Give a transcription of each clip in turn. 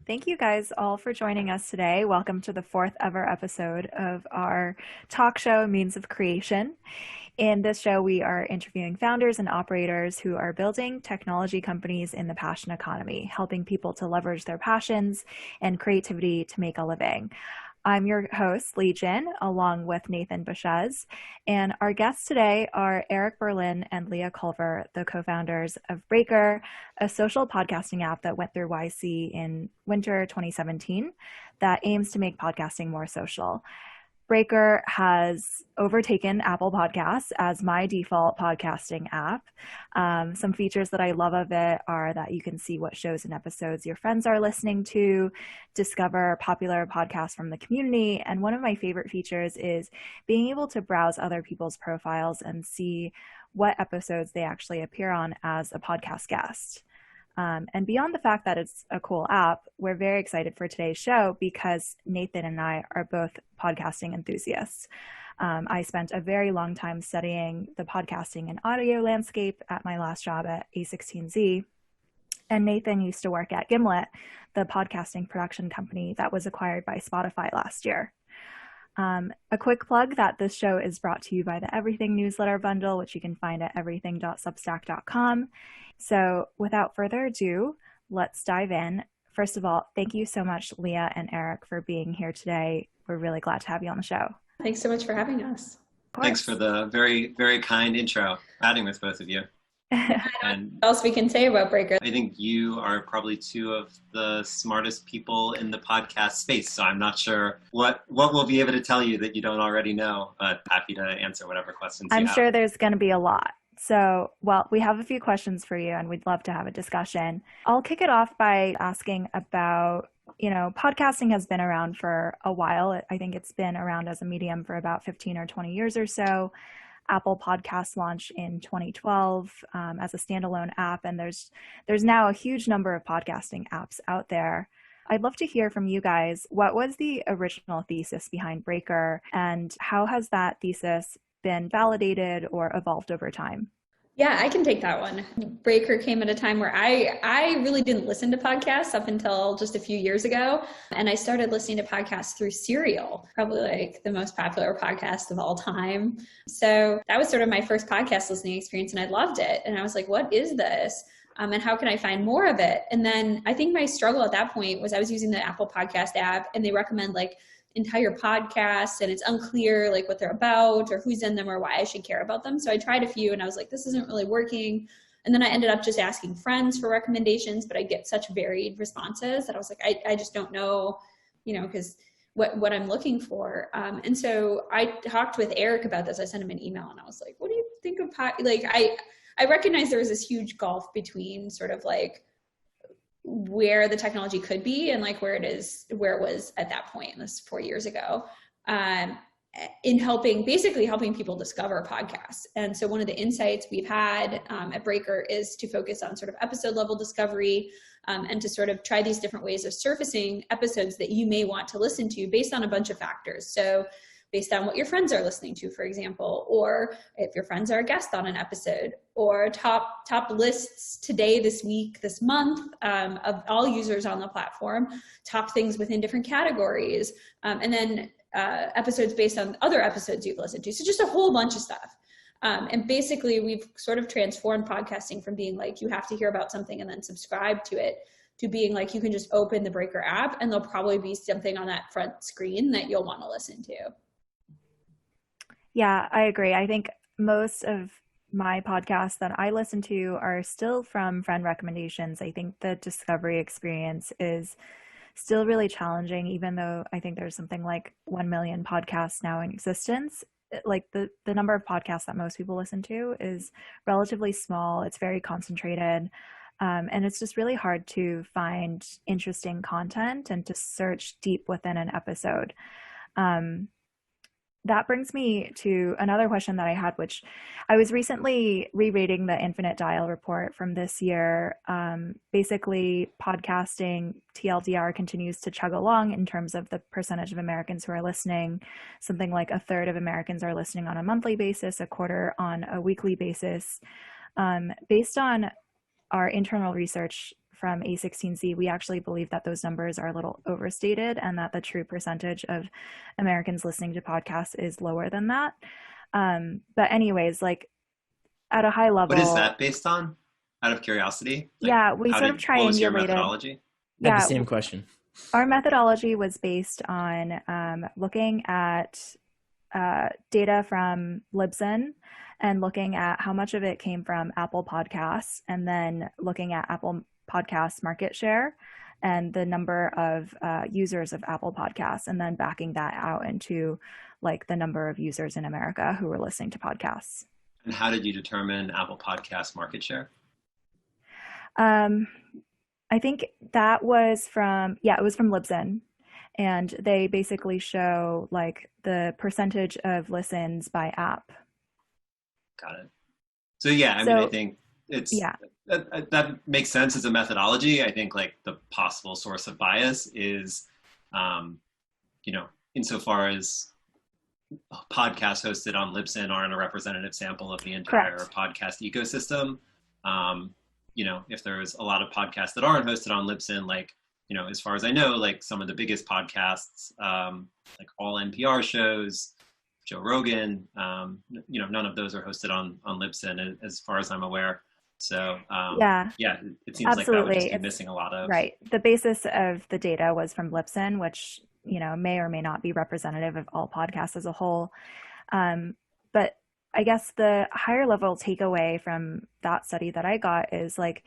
Thank you guys all for joining us today. Welcome to the fourth ever episode of our talk show, Means of Creation. In this show, we are interviewing founders and operators who are building technology companies in the passion economy, helping people to leverage their passions and creativity to make a living. I'm your host, Leah, along with Nathan Baschez, and our guests today are Erik and Leah Culver, the co-founders of Breaker, a social podcasting app that went through YC in winter 2017 that aims to make podcasting more social. Breaker has overtaken Apple Podcasts as my default podcasting app. Some features that I love of it are that you can see what shows and episodes your friends are listening to, discover popular podcasts from the community, and one of my favorite features is being able to browse other people's profiles and see what episodes they actually appear on as a podcast guest. And beyond the fact that it's a cool app, we're very excited for today's show because Nathan and I are both podcasting enthusiasts. I spent a very long time studying the podcasting and audio landscape at my last job at A16Z. And Nathan used to work at Gimlet, the podcasting production company that was acquired by Spotify last year. A quick plug that this show is brought to you by the Everything newsletter bundle, which you can find at everything.substack.com. So without further ado, let's dive in. First of all, thank you so much, Leah and Erik, for being here today. We're really glad to have you on the show. Thanks so much for having us. Thanks for the very, very kind intro, chatting with both of you. And what else we can say about Breaker? I think you are probably two of the smartest people in the podcast space, so I'm not sure what we'll be able to tell you that you don't already know, but happy to answer whatever questions you have. I'm sure there's going to be a lot. So, well, we have a few questions for you and we'd love to have a discussion. I'll kick it off by asking about, podcasting has been around for a while. I think it's been around as a medium for about 15 or 20 years or so. Apple Podcasts launched in 2012 as a standalone app, and there's now a huge number of podcasting apps out there. I'd love to hear from you guys. What was the original thesis behind Breaker, and how has that thesis been validated or evolved over time? Yeah, I can take that one. Breaker came at a time where I really didn't listen to podcasts up until just a few years ago. And I started listening to podcasts through Serial, probably like the most popular podcast of all time. So that was sort of my first podcast listening experience, and I loved it. And I was like, what is this? And how can I find more of it? And then I think my struggle at that point was I was using the Apple Podcast app, and they recommend like entire podcasts, and it's unclear like what they're about or who's in them or why I should care about them. So I tried a few and I was like, this isn't really working. And then I ended up just asking friends for recommendations, but I get such varied responses that I was like, I just don't know, because what I'm looking for. And so I talked with Erik about this. I sent him an email and I was like, what do you think of I recognize there was this huge gulf between sort of like where the technology could be and like where it was at that point, this 4 years ago, in helping people discover podcasts. And so one of the insights we've had at Breaker is to focus on sort of episode level discovery, and to sort of try these different ways of surfacing episodes that you may want to listen to based on a bunch of factors. So based on what your friends are listening to, for example, or if your friends are a guest on an episode, or top lists today, this week, this month, of all users on the platform, top things within different categories, and then episodes based on other episodes you've listened to. So just a whole bunch of stuff. And basically we've sort of transformed podcasting from being like, you have to hear about something and then subscribe to it, to being like, you can just open the Breaker app and there'll probably be something on that front screen that you'll want to listen to. Yeah, I agree. I think most of my podcasts that I listen to are still from friend recommendations. I think the discovery experience is still really challenging, even though I think there's something like 1 million podcasts now in existence. Like the number of podcasts that most people listen to is relatively small. It's very concentrated. And it's just really hard to find interesting content and to search deep within an episode. That brings me to another question that I had, which I was recently rereading the Infinite Dial report from this year. Basically, podcasting TLDR continues to chug along in terms of the percentage of Americans who are listening. Something like a third of Americans are listening on a monthly basis, a quarter on a weekly basis. Based on our internal research from A16Z, we actually believe that those numbers are a little overstated and that the true percentage of Americans listening to podcasts is lower than that. But anyways, like at a high level. What is that based on? Out of curiosity? Like, yeah, we sort of what was your triangulated. methodology? I had Yeah, the same question. our methodology was based on looking at data from Libsyn and looking at how much of it came from Apple Podcasts, and then looking at Apple Podcasts market share and the number of users of Apple Podcasts, and then backing that out into like the number of users in America who were listening to podcasts. And how did you determine Apple Podcast market share? I think that was it was from Libsyn. And they basically show like the percentage of listens by app. Got it. So yeah, I mean, I think it's, that makes sense as a methodology. I think like the possible source of bias is, insofar as podcasts hosted on Libsyn aren't a representative sample of the entire podcast ecosystem. If there's a lot of podcasts that aren't hosted on Libsyn, like, as far as I know, like some of the biggest podcasts, like all NPR shows, Joe Rogan, none of those are hosted on Libsyn as far as I'm aware. So it seems like that would just be missing a lot of. Right. The basis of the data was from Libsyn, which, may or may not be representative of all podcasts as a whole. But I guess the higher level takeaway from that study that I got is like,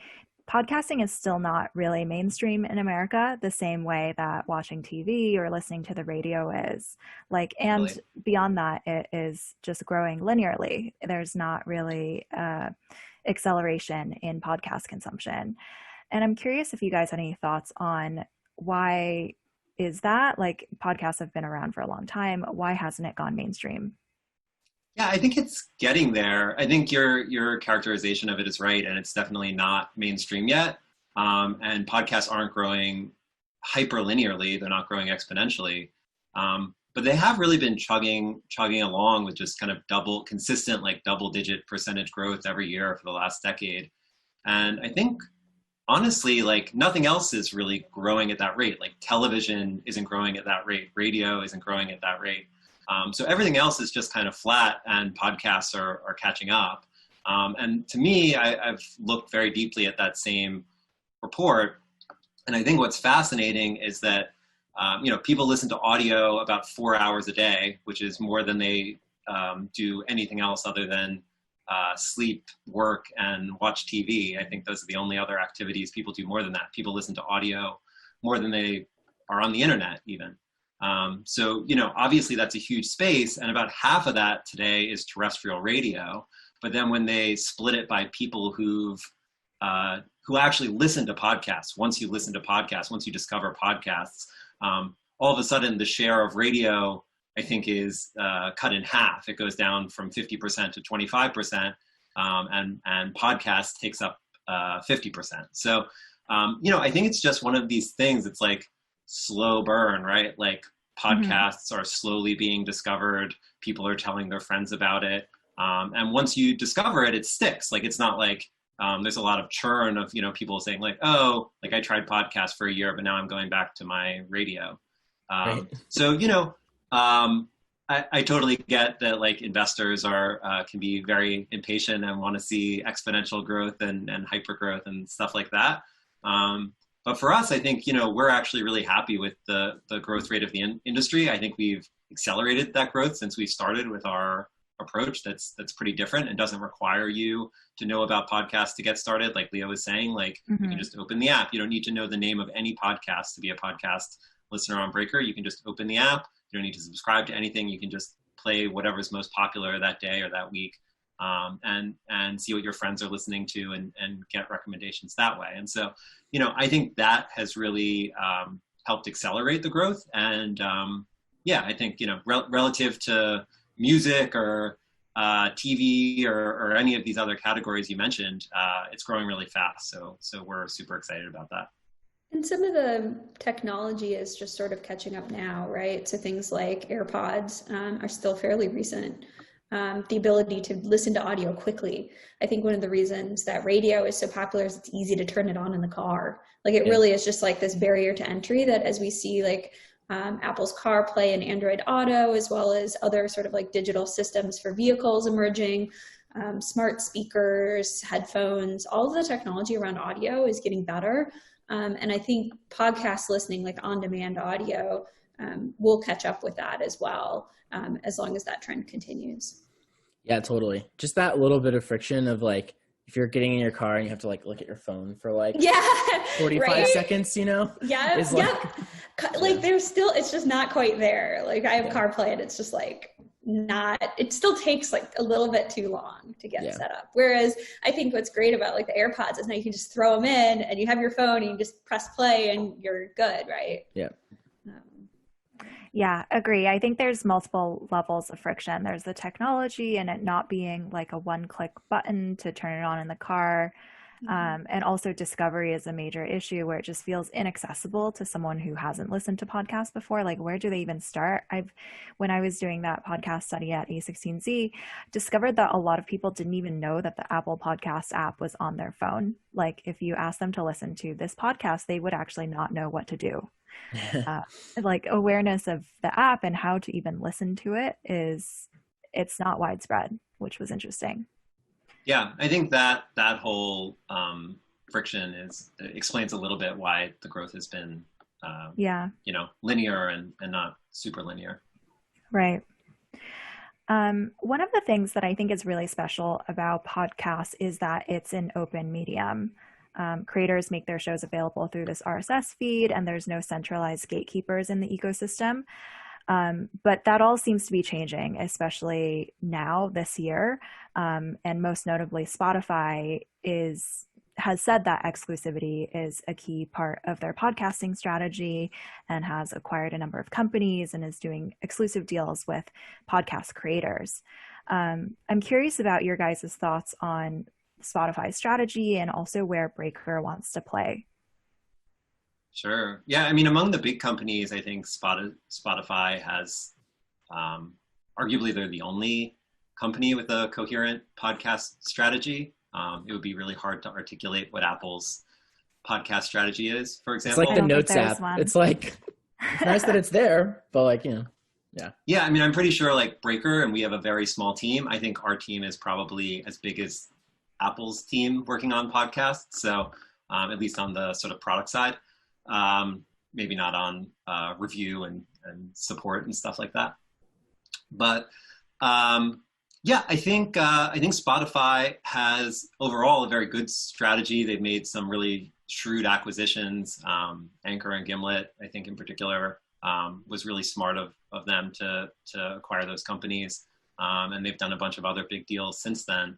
podcasting is still not really mainstream in America the same way that watching TV or listening to the radio is. Like, and beyond that, it is just growing linearly. There's not really acceleration in podcast consumption. And I'm curious if you guys had any thoughts on why is that? Like, podcasts have been around for a long time. Why hasn't it gone mainstream? Yeah, I think it's getting there. I think your characterization of it is right, and it's definitely not mainstream yet. And podcasts aren't growing hyperlinearly; they're not growing exponentially. But they have really been chugging along with just kind of consistent double-digit percentage growth every year for the last decade. And I think, honestly, like nothing else is really growing at that rate. Like television isn't growing at that rate, radio isn't growing at that rate. So everything else is just kind of flat, and podcasts are catching up. And to me, I've looked very deeply at that same report. And I think what's fascinating is that, people listen to audio about 4 hours a day, which is more than they do anything else other than sleep, work, and watch TV. I think those are the only other activities people do more than that. People listen to audio more than they are on the internet even. So, obviously that's a huge space, and about half of that today is terrestrial radio. But then when they split it by people who actually listen to podcasts, once you listen to podcasts, once you discover podcasts, all of a sudden the share of radio, I think, is cut in half. It goes down from 50% to 25%, and podcast takes up 50%. So, I think it's just one of these things. It's like slow burn, right? Like podcasts are slowly being discovered. People are telling their friends about it. And once you discover it, it sticks. Like, it's not like there's a lot of churn of, people saying like, oh, like I tried podcasts for a year, but now I'm going back to my radio. Right. So, I totally get that like investors can be very impatient and want to see exponential growth and hyper growth and stuff like that. But for us, I think, we're actually really happy with the growth rate of the industry. I think we've accelerated that growth since we started with our approach that's pretty different and doesn't require you to know about podcasts to get started. Like Leah was saying, like you can just open the app. You don't need to know the name of any podcast to be a podcast listener on Breaker. You can just open the app. You don't need to subscribe to anything. You can just play whatever's most popular that day or that week. And see what your friends are listening to and get recommendations that way. And so, I think that has really helped accelerate the growth. And I think, relative to music or TV or any of these other categories you mentioned, it's growing really fast. So we're super excited about that. And some of the technology is just sort of catching up now, right? So things like AirPods are still fairly recent. the ability to listen to audio quickly. I think one of the reasons that radio is so popular is it's easy to turn it on in the car. Like it really is just like this barrier to entry that as we see like Apple's CarPlay and Android Auto, as well as other sort of like digital systems for vehicles emerging, smart speakers, headphones, all of the technology around audio is getting better. And I think podcast listening, like on-demand audio, will catch up with that as well, as long as that trend continues. Yeah, totally. Just that little bit of friction of like, if you're getting in your car and you have to like look at your phone for like 45 seconds, you know? Yeah. Like there's still, it's just not quite there. Like I have CarPlay and it's just like it still takes like a little bit too long to get set up. Whereas I think what's great about like the AirPods is now you can just throw them in and you have your phone and you just press play and you're good, right? Yeah. Yeah, agree. I think there's multiple levels of friction. There's the technology and it not being like a one-click button to turn it on in the car. And also discovery is a major issue where it just feels inaccessible to someone who hasn't listened to podcasts before. Like, where do they even start? When I was doing that podcast study at A16Z, discovered that a lot of people didn't even know that the Apple Podcast app was on their phone. Like, if you asked them to listen to this podcast, they would actually not know what to do. Like awareness of the app and how to even listen to it's not widespread, which was interesting. Yeah, I think that whole friction explains a little bit why the growth has been, linear and not super linear. Right. One of the things that I think is really special about podcasts is that it's an open medium. Creators make their shows available through this RSS feed, and there's no centralized gatekeepers in the ecosystem. But that all seems to be changing, especially now this year. And most notably, Spotify has said that exclusivity is a key part of their podcasting strategy and has acquired a number of companies and is doing exclusive deals with podcast creators. I'm curious about your guys' thoughts on Spotify's strategy and also where Breaker wants to play. Sure. Yeah. I mean, among the big companies, I think Spotify has, arguably they're the only company with a coherent podcast strategy. It would be really hard to articulate what Apple's podcast strategy is, for example. It's like the Notes app. It's like, it's nice that it's there, but like, yeah. Yeah. I mean, I'm pretty sure like Breaker, and we have a very small team. I think our team is probably as big as Apple's team working on podcasts. So at least on the sort of product side, maybe not on review and support and stuff like that. But I think Spotify has overall a very good strategy. They've made some really shrewd acquisitions. Anchor and Gimlet, I think in particular, was really smart of them to acquire those companies. And they've done a bunch of other big deals since then.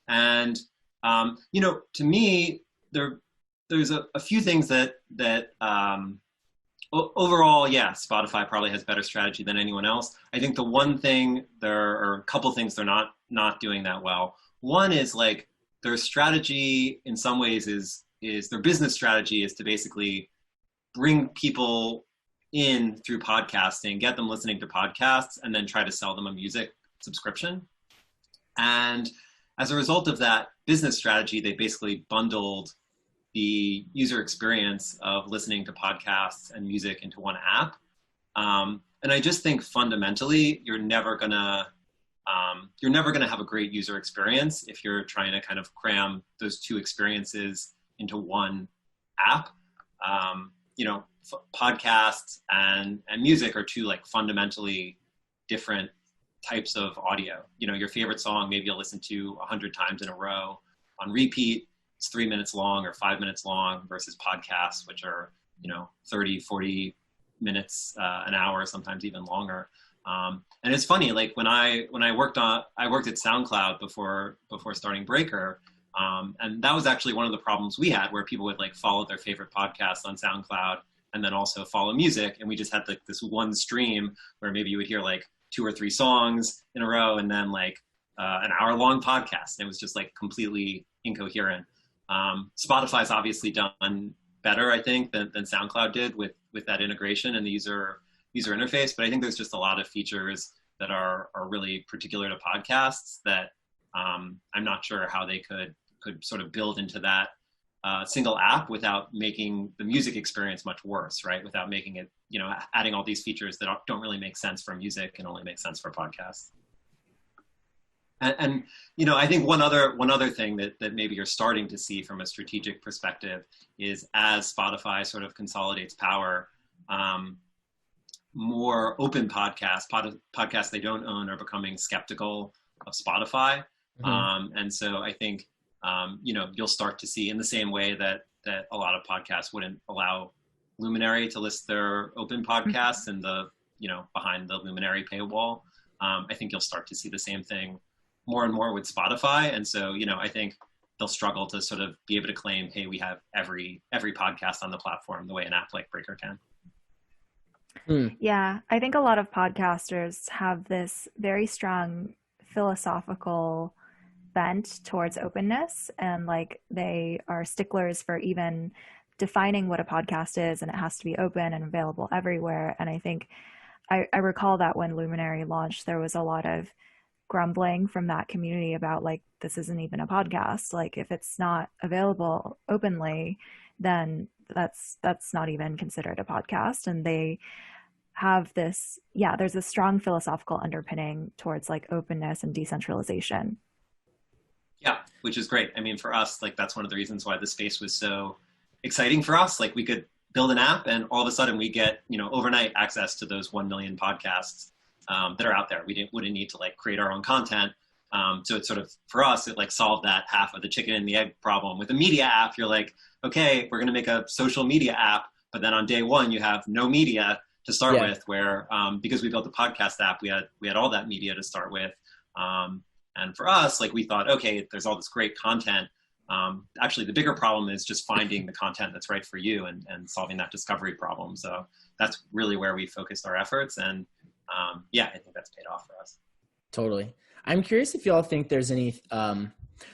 And, to me, there's a few things that overall, Spotify probably has better strategy than anyone else. I think the one thing, there are a couple things they're not doing that well. One is like their strategy in some ways is their business strategy is to basically bring people in through podcasting, get them listening to podcasts, and then try to sell them a music subscription. And as a result of that business strategy, they basically bundled the user experience of listening to podcasts and music into one app. And I just think fundamentally, you're never gonna have a great user experience if you're trying to kind of cram those two experiences into one app. Podcasts and music are two like fundamentally different types of audio. Your favorite song, maybe you'll listen to 100 times in a row on repeat. It's 3 minutes long or 5 minutes long versus podcasts, which are, 30, 40 minutes, an hour, sometimes even longer. And it's funny, like when I worked at SoundCloud before starting Breaker. And that was actually one of the problems we had, where people would like follow their favorite podcasts on SoundCloud and then also follow music. And we just had like this one stream where maybe you would hear like 2 or 3 songs in a row and then like an hour-long podcast. And it was just like completely incoherent. Spotify's obviously done better, I think, than SoundCloud did with that integration and the user interface. But I think there's just a lot of features that are really particular to podcasts that I'm not sure how they could sort of build into that single app without making the music experience much worse, right? Without making it, adding all these features that don't really make sense for music and only make sense for podcasts. And I think one other thing that maybe you're starting to see from a strategic perspective is as Spotify sort of consolidates power, more open podcasts they don't own are becoming skeptical of Spotify. Mm-hmm. And so I think, you'll start to see in the same way that a lot of podcasts wouldn't allow Luminary to list their open podcasts and behind the Luminary paywall. I think you'll start to see the same thing more and more with Spotify. And so, I think they'll struggle to sort of be able to claim, hey, we have every podcast on the platform the way an app like Breaker can. Yeah, I think a lot of podcasters have this very strong philosophical bent towards openness, and like they are sticklers for even defining what a podcast is, and it has to be open and available everywhere. And I think I recall that when Luminary launched, there was a lot of grumbling from that community about like, this isn't even a podcast. Like if it's not available openly, then that's not even considered a podcast. And they have this, there's a strong philosophical underpinning towards like openness and decentralization. Yeah, which is great. I mean, for us, like that's one of the reasons why the space was so exciting for us. Like we could build an app and all of a sudden we get, overnight access to those 1 million podcasts that are out there. We wouldn't need to like create our own content. So it's sort of, for us, it like solved that half of the chicken and the egg problem. With a media app, you're like, okay, we're going to make a social media app, but then on day one, you have no media to start with, where because we built a podcast app, we had all that media to start with. And for us, like we thought, okay, there's all this great content. Actually, the bigger problem is just finding the content that's right for you and solving that discovery problem. So that's really where we focused our efforts. And I think that's paid off for us. Totally. I'm curious if y'all think there's any,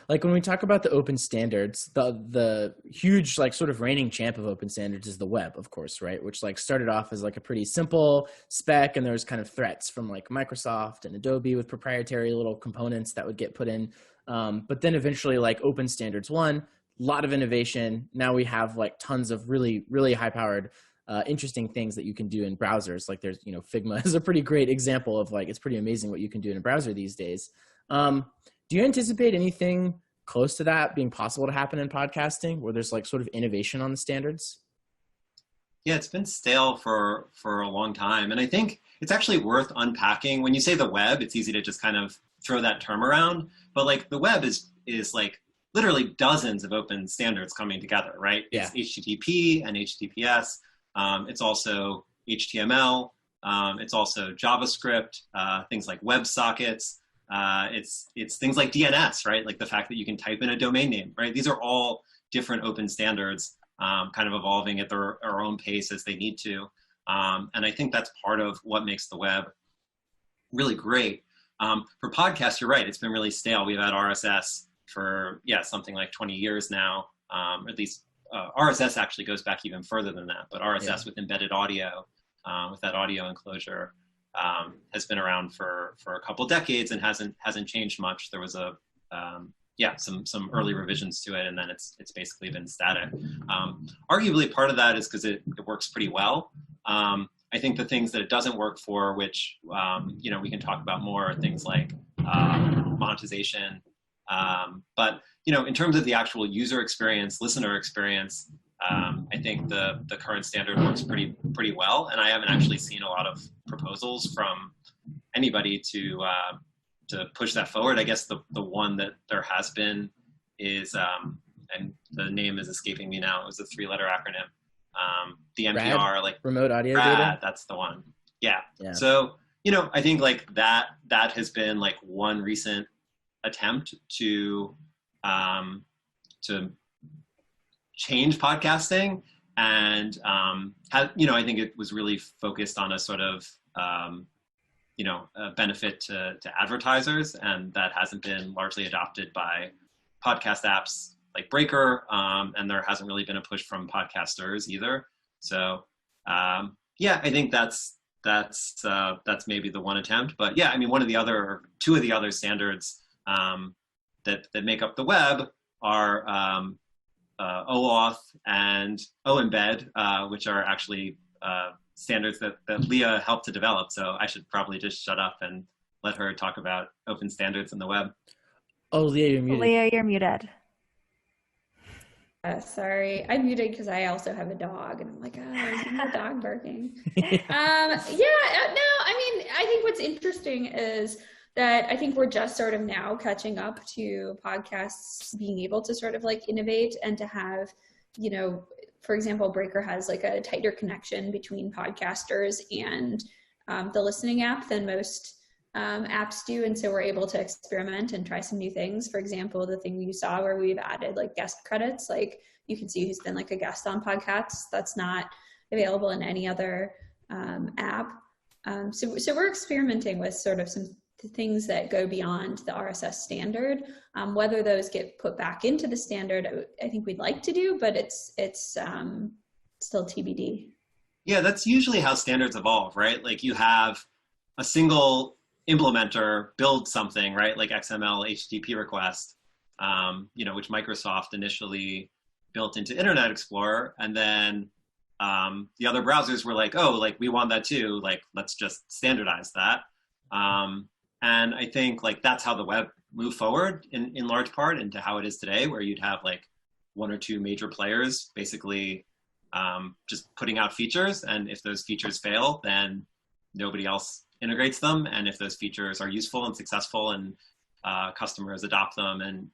like when we talk about the open standards, the huge like sort of reigning champ of open standards is the web, of course, right? Which like started off as like a pretty simple spec, and there was kind of threats from like Microsoft and Adobe with proprietary little components that would get put in. But then eventually like open standards won, a lot of innovation. Now we have like tons of really, really high powered interesting things that you can do in browsers. Like there's, Figma is a pretty great example of like, it's pretty amazing what you can do in a browser these days. Do you anticipate anything close to that being possible to happen in podcasting, where there's like sort of innovation on the standards? Yeah, it's been stale for a long time. And I think it's actually worth unpacking. When you say the web, it's easy to just kind of throw that term around, but like the web is like literally dozens of open standards coming together, right? Yeah. It's HTTP and HTTPS. It's also HTML. It's also JavaScript, things like WebSockets. It's things like DNS, right? Like the fact that you can type in a domain name, right? These are all different open standards, kind of evolving at their own pace as they need to. And I think that's part of what makes the web really great. For podcasts, you're right. It's been really stale. We've had RSS for, something like 20 years now, at least RSS actually goes back even further than that, but RSS with embedded audio, with that audio enclosure, has been around for a couple decades and hasn't changed much. There was some early revisions to it, and then it's basically been static. Arguably, part of that is because it works pretty well. I think the things that it doesn't work for, which we can talk about more, are things like monetization. But in terms of the actual user experience, listener experience, I think the current standard works pretty well, and I haven't actually seen a lot of proposals from anybody to push that forward. I guess the one that there has been is, and the name is escaping me now. It was a 3-letter acronym. The NPR, RAD, like remote audio RAD, data. That's the one. Yeah. So I think like that has been like one recent attempt to change podcasting, and I think it was really focused on a sort of a benefit to advertisers, and that hasn't been largely adopted by podcast apps like Breaker, and there hasn't really been a push from podcasters either. So I think that's that's maybe the one attempt. But yeah, I mean, two of the other standards that make up the web are OAuth and OEmbed, which are actually standards that Leah helped to develop. So I should probably just shut up and let her talk about open standards in the web. Oh, Leah, you're muted. Leah, you're muted. Sorry, I'm muted because I also have a dog, and I'm like, is my dog barking? No, I mean, I think what's interesting is that I think we're just sort of now catching up to podcasts being able to sort of like innovate and to have, you know, for example, Breaker has like a tighter connection between podcasters and the listening app than most apps do. And so we're able to experiment and try some new things. For example, the thing you saw where we've added like guest credits, like you can see who's been like a guest on podcasts. That's not available in any other app. So we're experimenting with sort of some things that go beyond the RSS standard. Whether those get put back into the standard, I think we'd like to do, but it's still TBD. Yeah, that's usually how standards evolve, right? Like you have a single implementer build something, right? Like XML HTTP request, which Microsoft initially built into Internet Explorer. And then the other browsers were like, oh, like we want that too. Like, let's just standardize that. And I think like that's how the web moved forward in large part into how it is today, where you'd have like one or two major players basically just putting out features. And if those features fail, then nobody else integrates them. And if those features are useful and successful and customers adopt them and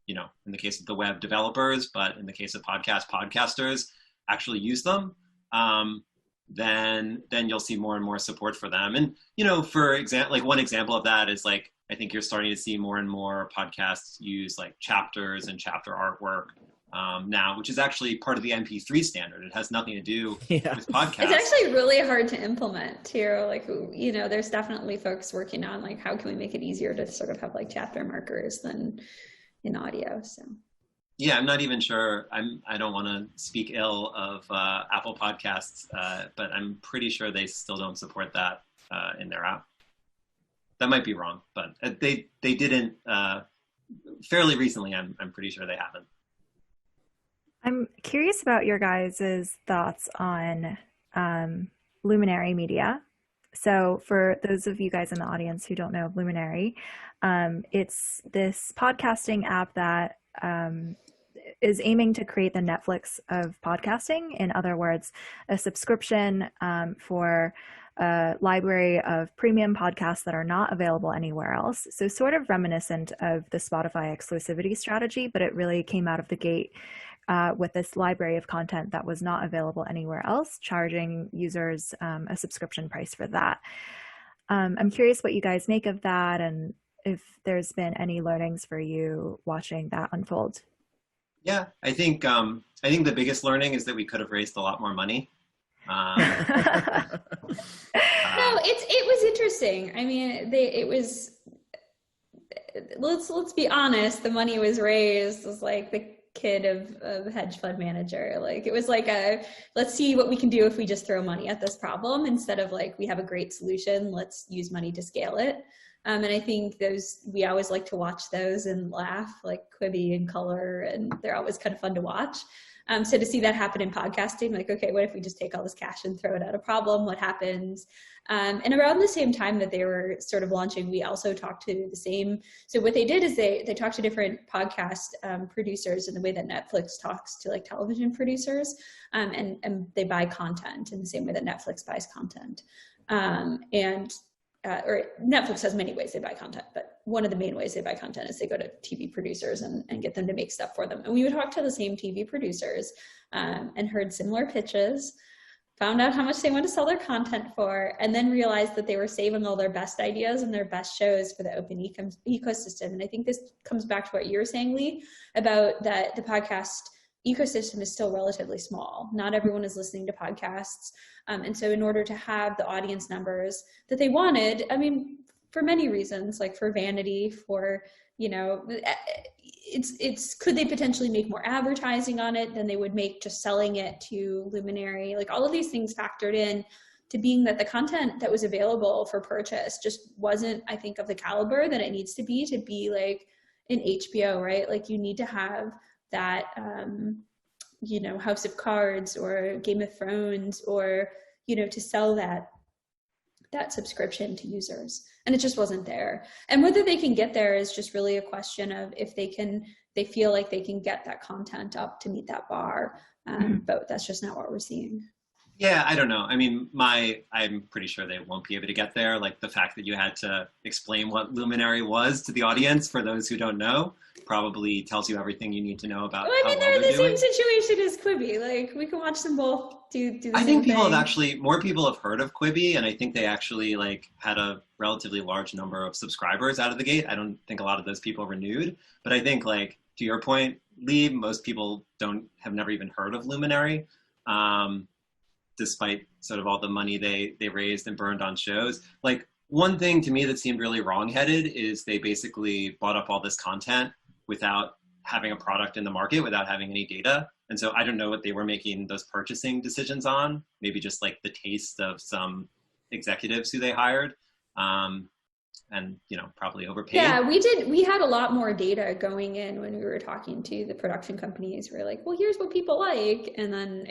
in the case of the web, developers, but in the case of podcasters actually use them, then you'll see more and more support for them. And, for example, like one example of that is like, I think you're starting to see more and more podcasts use like chapters and chapter artwork now, which is actually part of the MP3 standard. It has nothing to do with podcasts. It's actually really hard to implement too. Like, there's definitely folks working on like, how can we make it easier to sort of have like chapter markers than in audio, so. Yeah, I'm not even sure. I don't want to speak ill of Apple Podcasts, but I'm pretty sure they still don't support that in their app. That might be wrong, but they didn't fairly recently. I'm pretty sure they haven't. I'm curious about your guys' thoughts on Luminary Media. So for those of you guys in the audience who don't know of Luminary, it's this podcasting app that is aiming to create the Netflix of podcasting. In other words, a subscription for a library of premium podcasts that are not available anywhere else. So sort of reminiscent of the Spotify exclusivity strategy, but it really came out of the gate with this library of content that was not available anywhere else, charging users a subscription price for that. I'm curious what you guys make of that and if there's been any learnings for you watching that unfold. Yeah, I think the biggest learning is that we could have raised a lot more money. No, it was interesting. I mean, let's be honest. The money was raised was like the kid of a hedge fund manager. Like it was like let's see what we can do if we just throw money at this problem instead of like we have a great solution. Let's use money to scale it. And I think we always like to watch those and laugh, like Quibi and Color, and they're always kind of fun to watch. So to see that happen in podcasting, like, okay, what if we just take all this cash and throw it at a problem? What happens? And around the same time that they were sort of launching, we also talked to the same. So what they did is they talked to different podcast producers in the way that Netflix talks to like television producers, and they buy content in the same way that Netflix buys content. Or Netflix has many ways they buy content, but one of the main ways they buy content is they go to TV producers and get them to make stuff for them. And we would talk to the same TV producers and heard similar pitches, found out how much they want to sell their content for, and then realized that they were saving all their best ideas and their best shows for the open ecosystem. And I think this comes back to what you were saying, Lee, about that the podcast ecosystem is still relatively small. Not everyone is listening to podcasts. And so in order to have the audience numbers that they wanted, I mean, for many reasons, like for vanity, for, it's could they potentially make more advertising on it than they would make just selling it to Luminary? Like all of these things factored in to being that the content that was available for purchase just wasn't, I think, of the caliber that it needs to be like an HBO, right? Like you need to have that, you know, House of Cards or Game of Thrones, or, you know, to sell that subscription to users. And it just wasn't there. And whether they can get there is just really a question of if they feel like they can get that content up to meet that bar. But that's just not what we're seeing. Yeah, I don't know. I mean, I'm pretty sure they won't be able to get there. Like the fact that you had to explain what Luminary was to the audience, for those who don't know, probably tells you everything you need to know about. Well, I mean, they're in the same situation as Quibi. Like we can watch them both do the I same think thing. more people have heard of Quibi, and I think they actually like had a relatively large number of subscribers out of the gate. I don't think a lot of those people renewed, but I think, like, to your point, Lee, most people have never even heard of Luminary. Despite sort of all the money they raised and burned on shows. Like, one thing to me that seemed really wrongheaded is they basically bought up all this content without having a product in the market, without having any data. And so I don't know what they were making those purchasing decisions on, maybe just like the taste of some executives who they hired, and, you know, probably overpaid. Yeah, we had a lot more data going in when we were talking to the production companies. We're like, well, here's what people like. And then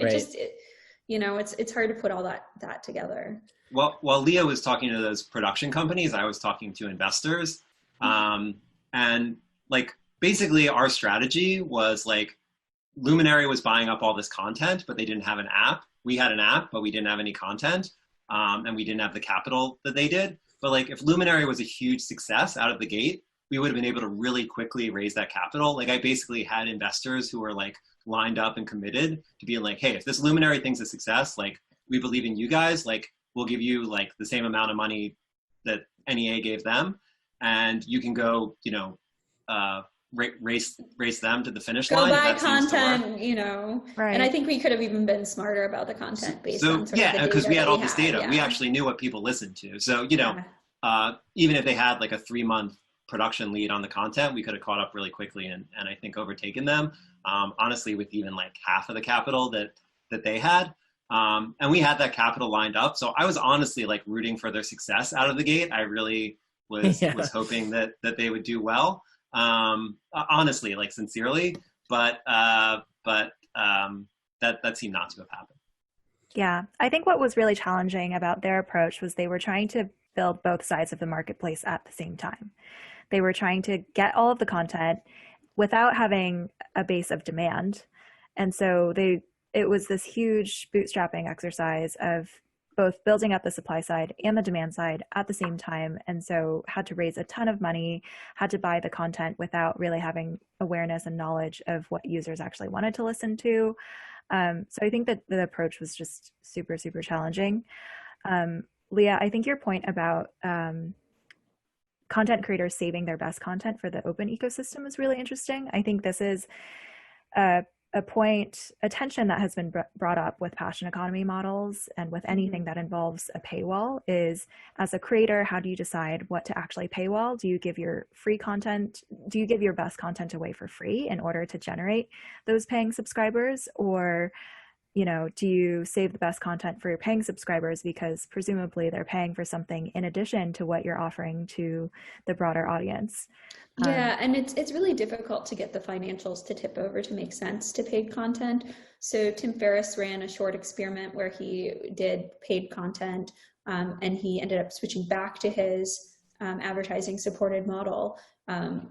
you know, it's hard to put all that together. Well, while Leah was talking to those production companies, I was talking to investors. And like, basically our strategy was like, Luminary was buying up all this content, but they didn't have an app. We had an app, but we didn't have any content. And we didn't have the capital that they did. But like, if Luminary was a huge success out of the gate, we would have been able to really quickly raise that capital. Like, I basically had investors who were like lined up and committed to being like, hey, if this Luminary thing's a success, like, we believe in you guys, like, we'll give you like the same amount of money that NEA gave them, and you can go, you know, race them to the finish line. Go buy content, you know. Right. And I think we could have even been smarter about the content based on sort of the because we had all this had, data. We actually knew what people listened to. So, you know, even if they had like a 3-month production lead on the content, we could have caught up really quickly and I think overtaken them, honestly, with even like half of the capital that they had. And we had that capital lined up. So I was honestly like rooting for their success out of the gate. I really was hoping that they would do well. Honestly, like, sincerely, but that seemed not to have happened. Yeah, I think what was really challenging about their approach was they were trying to build both sides of the marketplace at the same time. They were trying to get all of the content without having a base of demand. And so it was this huge bootstrapping exercise of both building up the supply side and the demand side at the same time. And so had to raise a ton of money, had to buy the content without really having awareness and knowledge of what users actually wanted to listen to. So I think that the approach was just super, super challenging. Leah, I think your point about content creators saving their best content for the open ecosystem is really interesting. I think this is a tension that has been brought up with passion economy models and with anything that involves a paywall is, as a creator, how do you decide what to actually paywall? Do you give your free content? Do you give your best content away for free in order to generate those paying subscribers? Or, you know, do you save the best content for your paying subscribers because presumably they're paying for something in addition to what you're offering to the broader audience? Yeah, and it's really difficult to get the financials to tip over to make sense to paid content. So Tim Ferriss ran a short experiment where he did paid content, and he ended up switching back to his advertising supported model,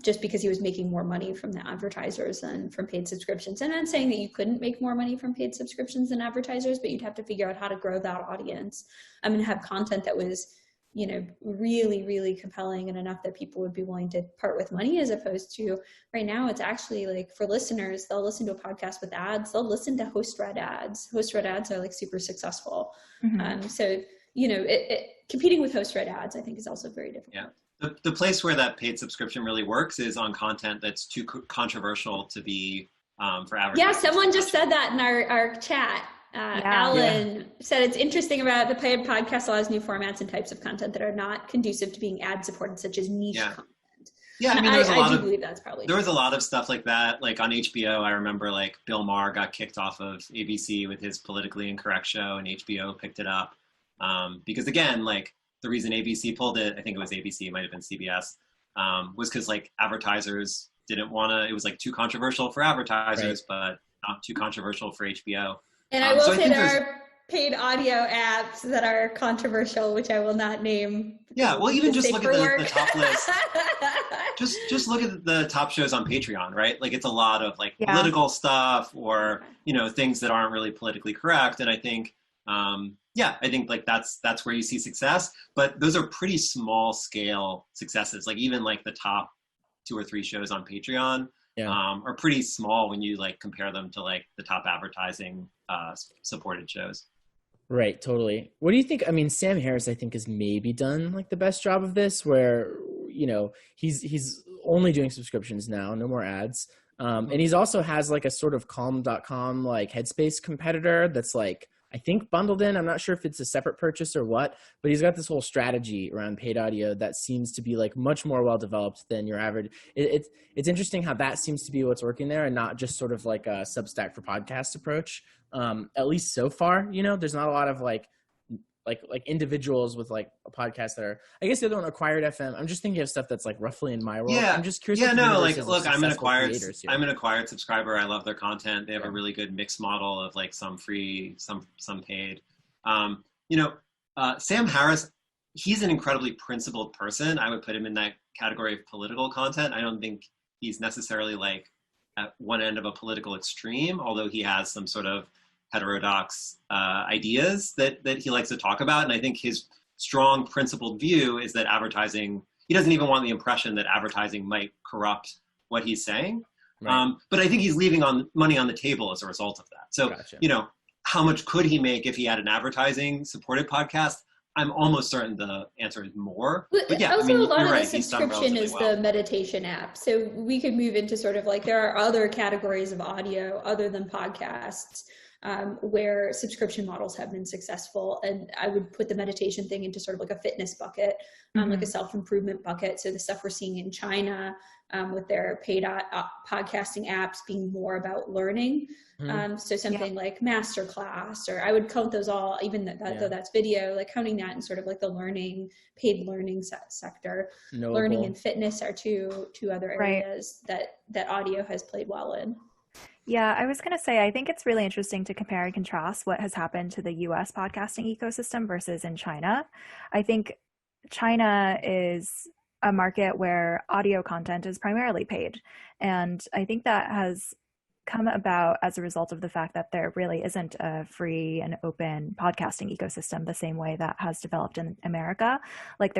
just because he was making more money from the advertisers than from paid subscriptions. And I'm saying that you couldn't make more money from paid subscriptions than advertisers, but you'd have to figure out how to grow that audience and have content that was, you know, really, really compelling and enough that people would be willing to part with money, as opposed to right now, it's actually like, for listeners, they'll listen to a podcast with ads, they'll listen to host-read ads. Host-read ads are like super successful. So, you know, competing with host-read ads, I think, is also very difficult. Yeah. The place where that paid subscription really works is on content that's too controversial to be for advertisers. Yeah, someone just said that in our chat. Alan said it's interesting about the paid podcast allows new formats and types of content that are not conducive to being ad supported, such as niche content. Yeah, I mean, I do believe that's probably there was a lot of stuff like that. Like on HBO, I remember like Bill Maher got kicked off of ABC with his politically incorrect show, and HBO picked it up. Because again, like the reason ABC pulled it, I think it was ABC, it might have been CBS, was because like advertisers didn't want to, it was like too controversial for advertisers, but not too controversial for HBO. And I will say there are paid audio apps that are controversial, which I will not name. Yeah, well, even just look at the top list. just look at the top shows on Patreon, right? Like it's a lot of like political stuff or, you know, things that aren't really politically correct. And I think, I think like that's where you see success, but those are pretty small scale successes. Like even like the top 2 or 3 shows on Patreon are pretty small when you like compare them to like the top advertising supported shows. Right, totally. What do you think? I mean, Sam Harris, I think, has maybe done like the best job of this, where, you know, he's only doing subscriptions now, no more ads. And he's also has like a sort of calm.com like Headspace competitor that's like, I think bundled in. I'm not sure if it's a separate purchase or what, but he's got this whole strategy around paid audio that seems to be like much more well developed than your average. It's interesting how that seems to be what's working there and not just sort of like a Substack for podcast approach. At least so far, you know, there's not a lot of like individuals with like a podcast that are, I guess the other one, Acquired FM. I'm just thinking of stuff that's like roughly in my world. Yeah. I'm just curious. Yeah, no, like, look, I'm an acquired subscriber. I love their content. They have a really good mixed model of like some free, some paid. You know, Sam Harris, he's an incredibly principled person. I would put him in that category of political content. I don't think he's necessarily like at one end of a political extreme, although he has some sort of heterodox ideas that he likes to talk about. And I think his strong principled view is that advertising, he doesn't even want the impression that advertising might corrupt what he's saying. Right. But I think he's leaving money on the table as a result of that. So, you know, how much could he make if he had an advertising supported podcast? I'm almost certain the answer is more. But yeah, also, I mean, a lot of right, the subscription is the meditation app. So we could move into sort of like, there are other categories of audio other than podcasts where subscription models have been successful. And I would put the meditation thing into sort of like a fitness bucket, like a self-improvement bucket. So the stuff we're seeing in China with their paid podcasting apps being more about learning. So something like masterclass, or I would count those all, even though that's video, like counting that in sort of like the paid learning sector. Learning and fitness are two other areas that audio has played well in. Yeah, I was going to say, I think it's really interesting to compare and contrast what has happened to the US podcasting ecosystem versus in China. I think China is a market where audio content is primarily paid. And I think that has come about as a result of the fact that there really isn't a free and open podcasting ecosystem the same way that has developed in America. Like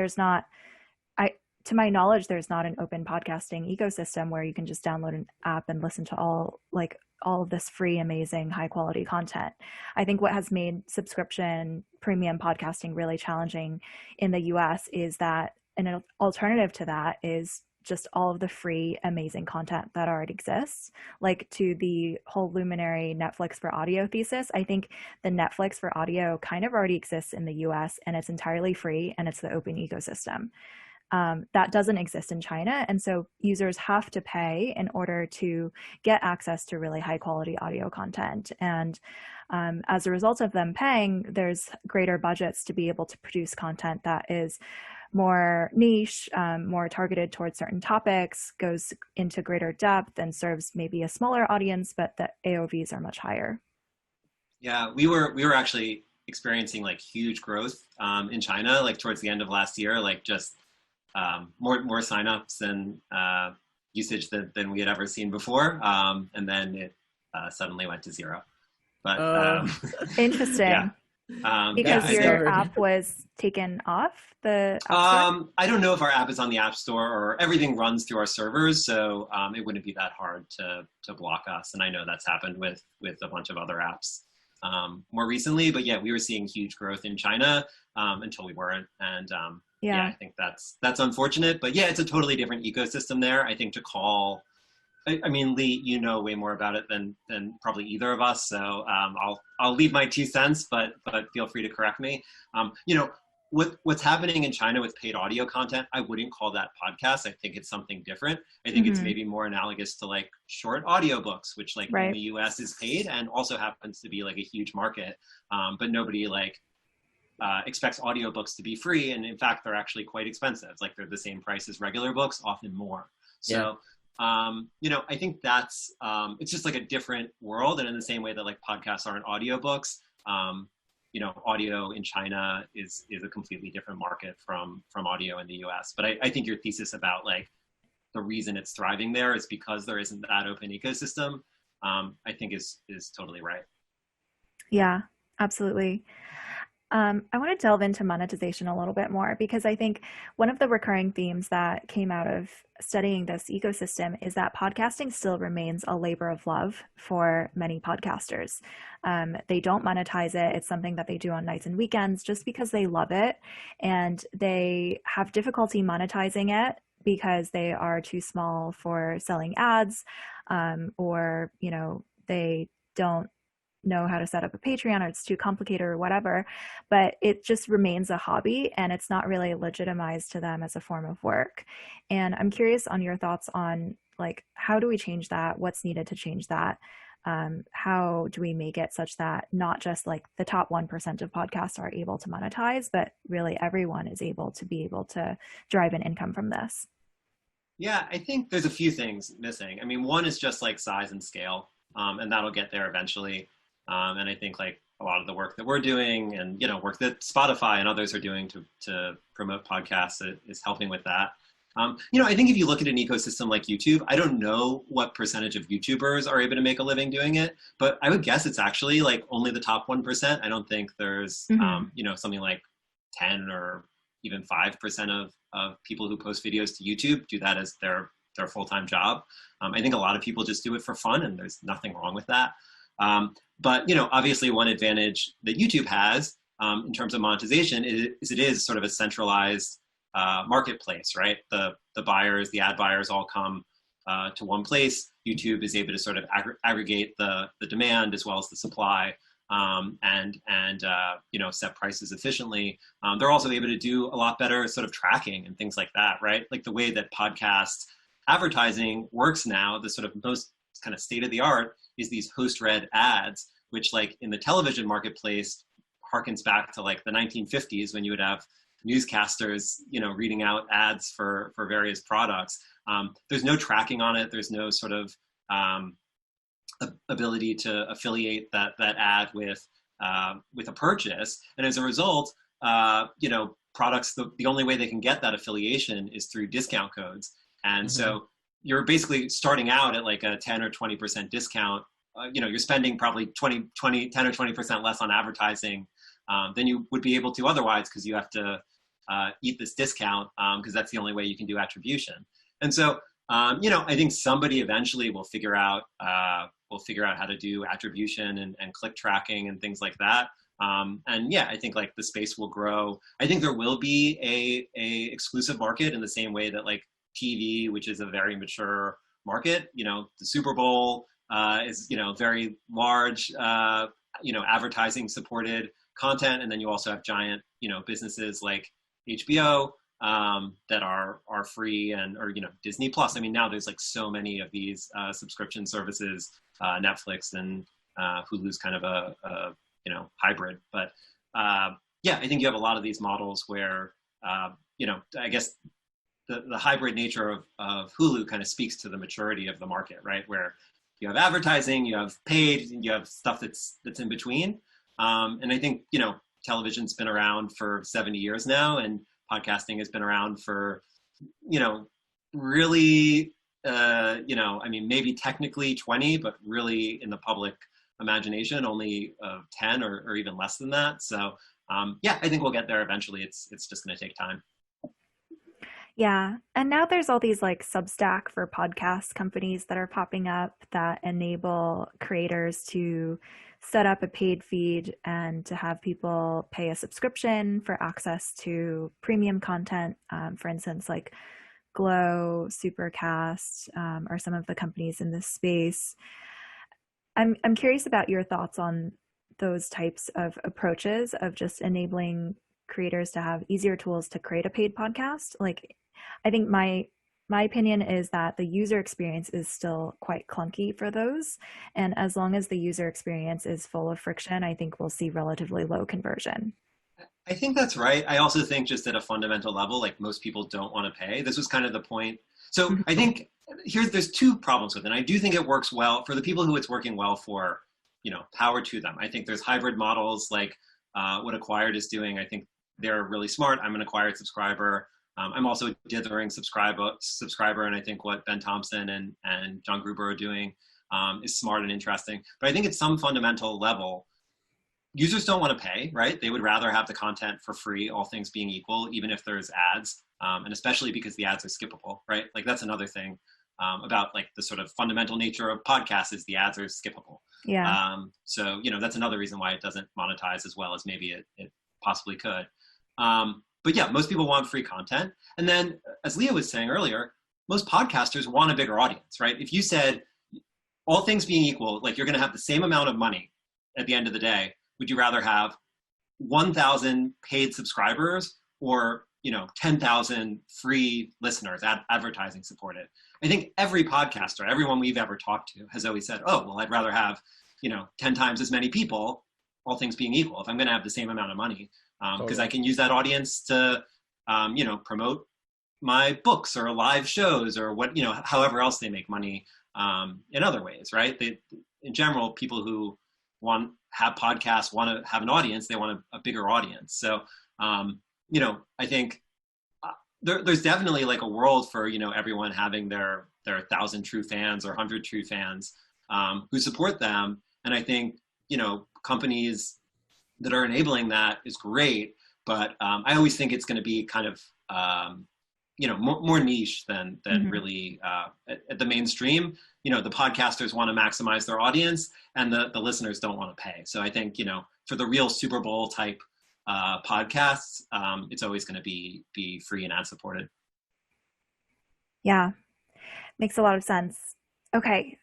to my knowledge, there's not an open podcasting ecosystem where you can just download an app and listen to all of this free, amazing, high quality content. I think what has made subscription premium podcasting really challenging in the US is that an alternative to that is just all of the free, amazing content that already exists. Like to the whole Luminary Netflix for audio thesis, I think the Netflix for audio kind of already exists in the US and it's entirely free and it's the open ecosystem. That doesn't exist in China. And so users have to pay in order to get access to really high quality audio content. And as a result of them paying, there's greater budgets to be able to produce content that is more niche, more targeted towards certain topics, goes into greater depth and serves maybe a smaller audience, but the AOVs are much higher. Yeah, we were actually experiencing like huge growth in China, like towards the end of last year, like just more signups and usage than we had ever seen before, and then it suddenly went to zero. But interesting, because your app was taken off the App Store? I don't know if our app is on the App Store or everything runs through our servers, so it wouldn't be that hard to block us. And I know that's happened with a bunch of other apps more recently. But yeah, we were seeing huge growth in China until we weren't, and yeah, I think that's unfortunate, but yeah, it's a totally different ecosystem there. I think I mean, Lee, you know way more about it than probably either of us. So I'll leave my 2 cents, but feel free to correct me. You know, what's happening in China with paid audio content, I wouldn't call that podcast. I think it's something different. I think it's maybe more analogous to like short audiobooks, which like in the US is paid and also happens to be like a huge market. But nobody like expects audiobooks to be free, and in fact, they're actually quite expensive. Like they're the same price as regular books, often more. So, I think that's, it's just like a different world. And in the same way that like podcasts aren't audiobooks, audio in China is a completely different market from audio in the US. But I think your thesis about like the reason it's thriving there is because there isn't that open ecosystem, I think is totally right. Yeah, absolutely. I want to delve into monetization a little bit more because I think one of the recurring themes that came out of studying this ecosystem is that podcasting still remains a labor of love for many podcasters. They don't monetize it. It's something that they do on nights and weekends just because they love it, and they have difficulty monetizing it because they are too small for selling ads, or they don't know how to set up a Patreon, or it's too complicated or whatever, but it just remains a hobby and it's not really legitimized to them as a form of work. And I'm curious on your thoughts on like, how do we change that? What's needed to change that? How do we make it such that not just like the top 1% of podcasts are able to monetize, but really everyone is able to drive an income from this? Yeah, I think there's a few things missing. I mean, one is just like size and scale, and that'll get there eventually. And I think like a lot of the work that we're doing and, work that Spotify and others are doing to promote podcasts is helping with that. I think if you look at an ecosystem like YouTube, I don't know what percentage of YouTubers are able to make a living doing it, but I would guess it's actually like only the top 1%. I don't think there's, something like 10 or even 5% of people who post videos to YouTube do that as their full-time job. I think a lot of people just do it for fun, and there's nothing wrong with that. But obviously one advantage that YouTube has in terms of monetization is it is sort of a centralized marketplace, right? The buyers, the ad buyers all come to one place. YouTube is able to sort of aggregate the demand as well as the supply, and set prices efficiently. They're also able to do a lot better sort of tracking and things like that, right? Like the way that podcast advertising works now, the sort of most kind of state of the art is these host-read ads, which like in the television marketplace harkens back to like the 1950s when you would have newscasters, reading out ads for various products. There's no tracking on it. There's no sort of ability to affiliate that ad with a purchase. And as a result, products, the only way they can get that affiliation is through discount codes. And so you're basically starting out at like a 10 or 20% discount. You're spending probably 10 or 20% less on advertising than you would be able to otherwise, because you have to eat this discount because that's the only way you can do attribution. And so, I think somebody eventually will figure out how to do attribution and click tracking and things like that. I think like the space will grow. I think there will be a exclusive market in the same way that like TV, which is a very mature market, the Super Bowl is, very large, advertising supported content. And then you also have giant, businesses like HBO that are free or, Disney Plus. I mean, now there's like so many of these subscription services, Netflix and Hulu's kind of a hybrid. But I think you have a lot of these models where, I guess the hybrid nature of Hulu kind of speaks to the maturity of the market, right? Where you have advertising, you have paid, and you have stuff that's in between. And I think, television's been around for 70 years now, and podcasting has been around for, really, maybe technically 20, but really in the public imagination, only 10 or even less than that. So, I think we'll get there eventually. It's just going to take time. Yeah. And now there's all these like Substack for podcast companies that are popping up that enable creators to set up a paid feed and to have people pay a subscription for access to premium content. For instance, like Glow, Supercast, or some of the companies in this space. I'm curious about your thoughts on those types of approaches of just enabling creators to have easier tools to create a paid podcast. Like, I think my opinion is that the user experience is still quite clunky for those. And as long as the user experience is full of friction, I think we'll see relatively low conversion. I think that's right. I also think just at a fundamental level, like most people don't want to pay. This was kind of the point. So I think there's two problems with it. And I do think it works well for the people who it's working well for, power to them. I think there's hybrid models like what Acquired is doing. I think they're really smart. I'm an Acquired subscriber. I'm also a dithering subscriber. And I think what Ben Thompson and John Gruber are doing is smart and interesting. But I think at some fundamental level, users don't want to pay, right? They would rather have the content for free, all things being equal, even if there's ads, and especially because the ads are skippable, right? Like that's another thing about like the sort of fundamental nature of podcasts is the ads are skippable. Yeah. So, that's another reason why it doesn't monetize as well as maybe it possibly could. But yeah, most people want free content. And then as Leah was saying earlier, most podcasters want a bigger audience, right? If you said all things being equal, like you're going to have the same amount of money at the end of the day, would you rather have 1,000 paid subscribers or 10,000 free listeners, advertising supported? I think every podcaster, everyone we've ever talked to has always said, oh, well, I'd rather have 10 times as many people, all things being equal, if I'm going to have the same amount of money, because I can use that audience to promote my books or live shows or what however else they make money in other ways, right? In general, people who have podcasts want to have an audience, they want a bigger audience. So I think there's definitely like a world for everyone having their 1,000 true fans or 100 true fans who support them. And I think companies that are enabling that is great, but I always think it's going to be kind of more niche than really at the mainstream. The podcasters want to maximize their audience and the listeners don't want to pay. So I think, for the real Super Bowl type podcasts, it's always going to be free and ad supported. Yeah, makes a lot of sense. Okay,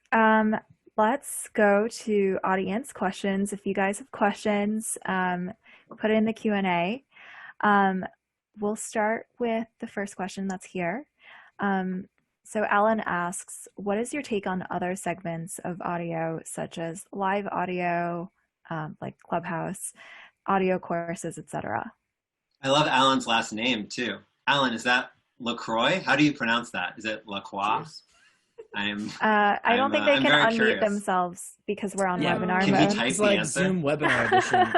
let's go to audience questions. If you guys have questions, put it in the Q&A. We'll start with the first question that's here. So Alan asks, what is your take on other segments of audio, such as live audio, like Clubhouse, audio courses, etc.? I love Alan's last name too. Alan, is that LaCroix? How do you pronounce that? Is it LaCroix? I don't think they can unmute curious. themselves because we're on webinar can mode. He type it's the like answer? Zoom webinar edition.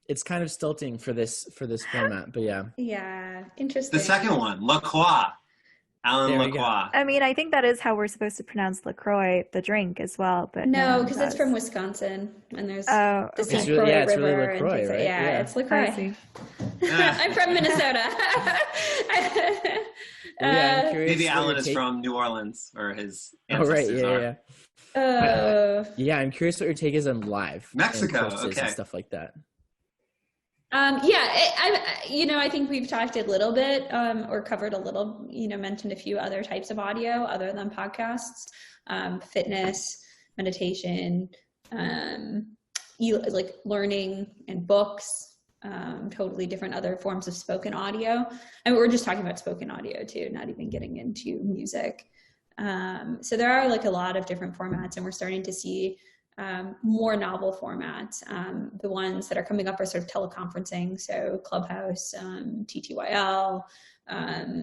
It's kind of stilting for this format, but yeah. Yeah, interesting. The second one, LaCroix. Alan There we LaCroix. I mean, I think that is how we're supposed to pronounce LaCroix, the drink, as well. But no, because it's from Wisconsin, and there's the St. really, Croix it's really River. LaCroix, and right? Yeah, it's LaCroix. I see. I'm from Minnesota. I'm curious Maybe what Alan your is take- from New Orleans, or his Oh, right, ancestors are. Yeah, I'm curious what your take is on live Mexico, and courses okay. and stuff like that. I think we've talked a little bit or covered a little, mentioned a few other types of audio other than podcasts, fitness, meditation, like learning and books, totally different other forms of spoken audio. And we're just talking about spoken audio too, not even getting into music. So there are like a lot of different formats, and we're starting to see more novel formats. The ones that are coming up are sort of teleconferencing, so Clubhouse, TTYL,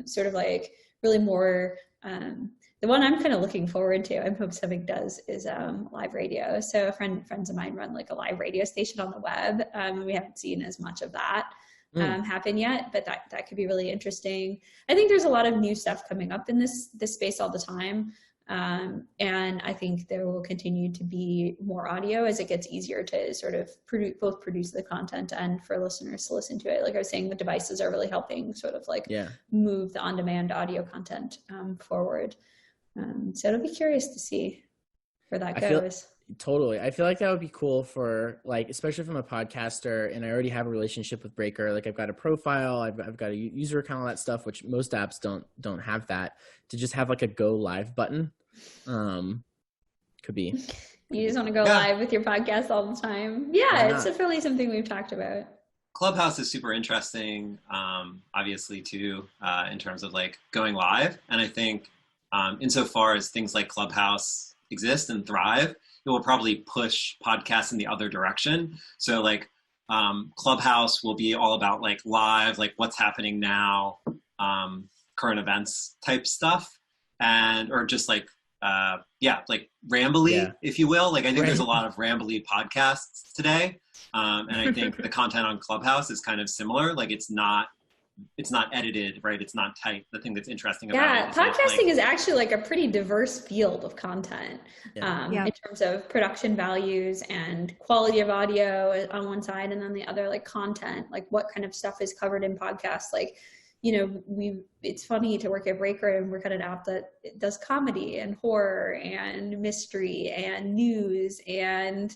sort of like really more, the one I'm kind of looking forward to, I hope something does, is live radio. So friends of mine run like a live radio station on the web, and we haven't seen as much of that happen yet, but that could be really interesting. I think there's a lot of new stuff coming up in this space all the time. And I think there will continue to be more audio as it gets easier to sort of produce the content and for listeners to listen to it. Like I was saying, the devices are really helping sort of like move the on-demand audio content forward. So it'll be curious to see where that goes. Totally. I feel like that would be cool for like, especially from a podcaster, and I already have a relationship with Breaker. Like I've got a profile, I've got a user account, all that stuff, which most apps don't have that. To just have like a go live button, could be. You just want to go live with your podcast all the time. Yeah, it's definitely something we've talked about. Clubhouse is super interesting, obviously too, in terms of like going live. And I think insofar as things like Clubhouse exist and thrive, it will probably push podcasts in the other direction. So like Clubhouse will be all about like live, like what's happening now, current events type stuff, and or just like like rambly, if you will. Like I think there's a lot of rambly podcasts today, and I think the content on Clubhouse is kind of similar. Like it's not edited, right? It's not tight. The thing that's interesting about it is podcasting is actually like a pretty diverse field of content in terms of production values and quality of audio on one side, and then the other, like content, like what kind of stuff is covered in podcasts. Like, it's funny to work at Breaker and work at an app that does comedy and horror and mystery and news and ...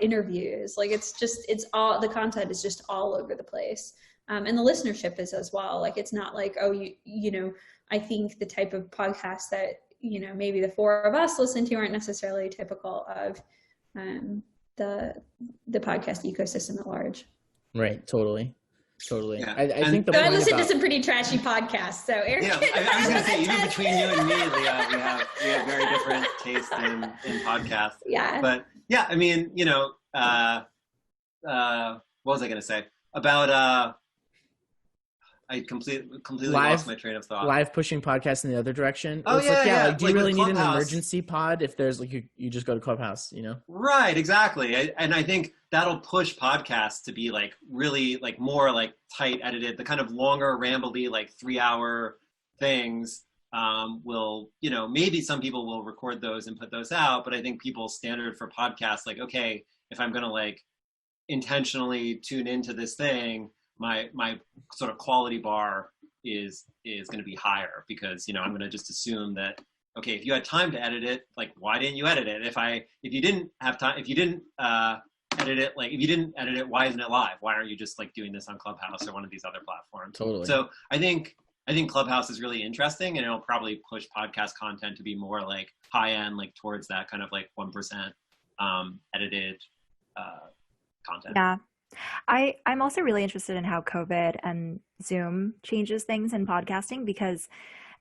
interviews. Like it's all, the content is just all over the place. And the listenership is as well. Like, it's not like, I think the type of podcasts that, maybe the four of us listen to aren't necessarily typical of the podcast ecosystem at large. Right. Totally. Yeah. I think I listen to some pretty trashy podcasts. So Erik, I was going to say, even between you and me, Leah, we have very different taste in podcasts. Yeah. But yeah, I mean, what was I going to say about? I completely lost my train of thought. Live pushing podcasts in the other direction. Oh, it's like, do you really need an emergency pod if there's like you just go to Clubhouse, Right, exactly. And I think that'll push podcasts to be like really like more like tight edited. The kind of longer, rambly, like 3-hour things will, maybe some people will record those and put those out. But I think people's standard for podcasts, like, okay, if I'm going to like intentionally tune into this thing, my sort of quality bar is going to be higher because, I'm going to just assume that, okay, if you had time to edit it, like, why didn't you edit it? If you didn't have time, if you didn't edit it, like, if you didn't edit it, why isn't it live? Why aren't you just like doing this on Clubhouse or one of these other platforms? Totally. So I think Clubhouse is really interesting, and it'll probably push podcast content to be more like high end, like towards that kind of like 1% edited content. Yeah. I'm also really interested in how COVID and Zoom changes things in podcasting, because,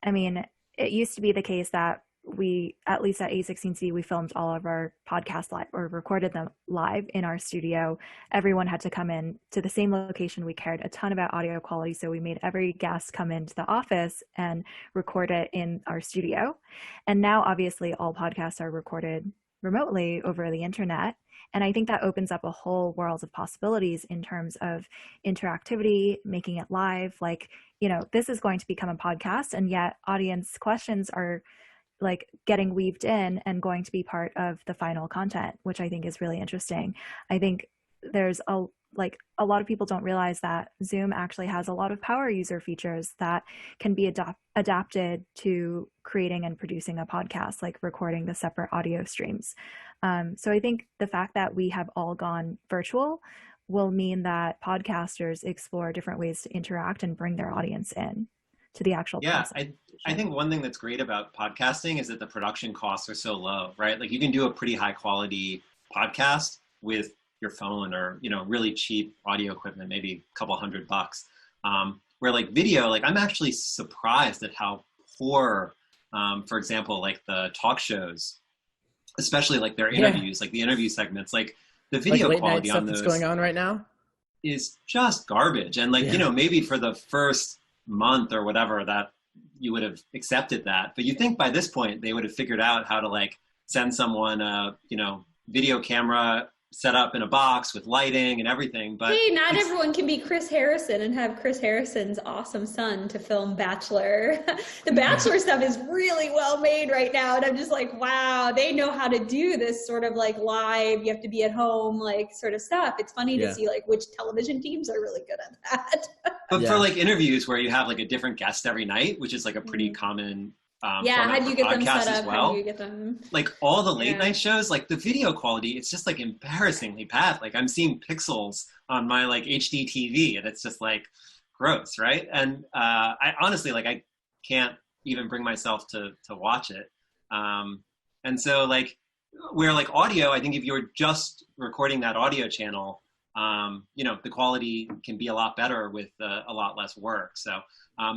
I mean, it used to be the case that we, at least at A16C, we filmed all of our podcasts live or recorded them live in our studio. Everyone had to come in to the same location. We cared a ton about audio quality, so we made every guest come into the office and record it in our studio. And now, obviously, all podcasts are recorded remotely over the internet. And I think that opens up a whole world of possibilities in terms of interactivity, making it live. Like, this is going to become a podcast, and yet audience questions are like getting weaved in and going to be part of the final content, which I think is really interesting. I think there's a lot of people don't realize that Zoom actually has a lot of power user features that can be adapted to creating and producing a podcast, like recording the separate audio streams. So I think the fact that we have all gone virtual will mean that podcasters explore different ways to interact and bring their audience in to the actual process. I think one thing that's great about podcasting is that the production costs are so low, right? Like, you can do a pretty high quality podcast with your phone or, really cheap audio equipment, maybe a couple $100. Where like video, like, I'm actually surprised at how poor, for example, like the talk shows, especially like their interviews, like the interview segments, like the video like quality on those that's going on right now is just garbage. And like, maybe for the first month or whatever that you would have accepted that, but you think by this point they would have figured out how to like send someone a, video camera set up in a box with lighting and everything. But hey, not everyone can be Chris Harrison and have Chris Harrison's awesome son to film Bachelor. The Bachelor stuff is really well made right now. And I'm just like, wow, they know how to do this sort of like live, you have to be at home, like sort of stuff. It's funny to see like which television teams are really good at that. But for like interviews where you have like a different guest every night, which is like a pretty common how do you get them set up? Well. How do you get them? Like all the late night shows, like the video quality, it's just like embarrassingly bad. Like I'm seeing pixels on my like HD TV, and it's just like gross, right? And I honestly, like, I can't even bring myself to watch it. And so like where like audio, I think if you were just recording that audio channel, the quality can be a lot better with a lot less work. So,